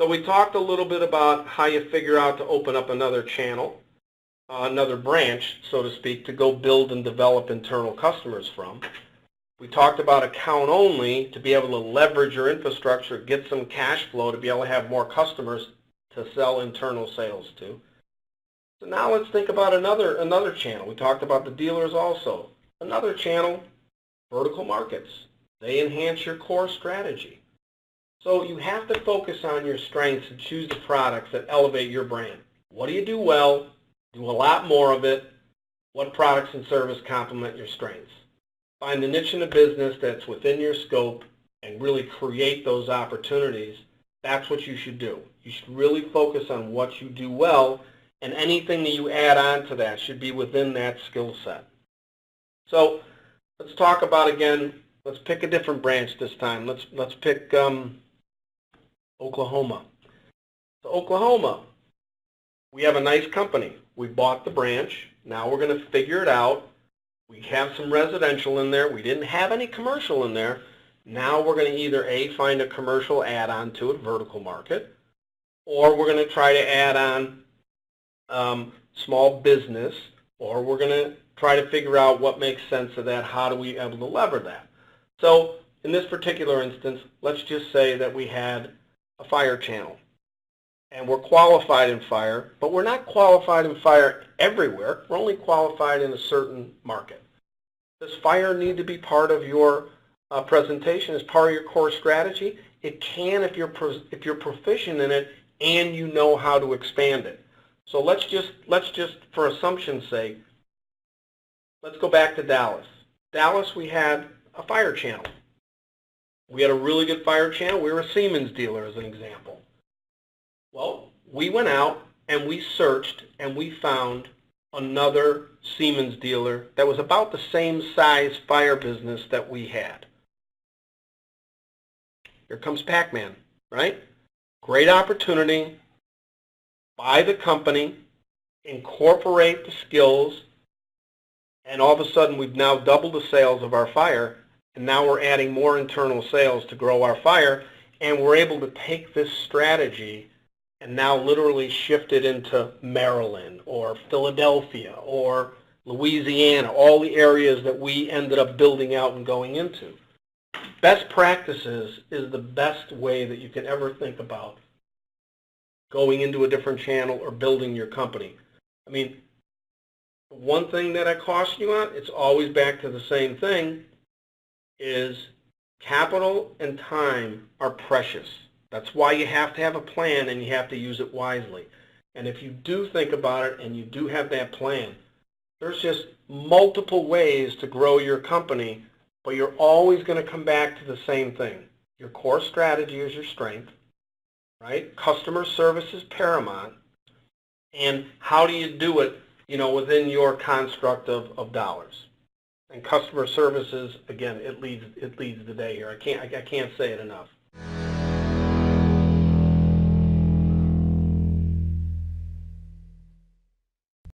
So we talked a little bit about how you figure out to open up another channel, another branch, so to speak, to go build and develop internal customers from. We talked about account only to be able to leverage your infrastructure, get some cash flow to be able to have more customers to sell internal sales to. So now let's think about another channel. We talked about the dealers also. Another channel, vertical markets. They enhance your core strategy. So you have to focus on your strengths and choose the products that elevate your brand. What do you do well? Do a lot more of it. What products and service complement your strengths? Find the niche in the business that's within your scope and really create those opportunities. That's what you should do. You should really focus on what you do well, and anything that you add on to that should be within that skill set. So let's talk about, again, let's pick a different branch this time. Let's pick Oklahoma. So Oklahoma, we have a nice company. We bought the branch. Now we're going to figure it out. We have some residential in there. We didn't have any commercial in there. Now we're going to either A, find a commercial add-on to it, vertical market, or we're going to try to add on small business, or we're going to try to figure out what makes sense of that. How do we able to lever that? So in this particular instance, let's just say that we had a fire channel, and we're qualified in fire, but we're not qualified in fire everywhere. We're only qualified in a certain market. Does fire need to be part of your presentation as part of your core strategy? It can if you're proficient in it and you know how to expand it. So let's just for assumption's sake, let's go back to Dallas. Dallas, we had a fire channel. We had a really good fire channel. We were a Siemens dealer, as an example. Well, we went out and we searched and we found another Siemens dealer that was about the same size fire business that we had. Here comes Pac-Man, right? Great opportunity. Buy the company, incorporate the skills, and all of a sudden we've now doubled the sales of our fire, and now we're adding more internal sales to grow our fire, and we're able to take this strategy and now literally shift it into Maryland or Philadelphia or Louisiana, all the areas that we ended up building out and going into. Best practices is the best way that you can ever think about going into a different channel or building your company. I mean, one thing that I caution you on, it's always back to the same thing, is capital and time are precious. That's why you have to have a plan and you have to use it wisely. And if you do think about it and you do have that plan, there's just multiple ways to grow your company, but you're always going to come back to the same thing. Your core strategy is your strength, right? Customer service is paramount. And how do you do it, within your construct of dollars? And customer services, again, it leads the day here. I can't say it enough.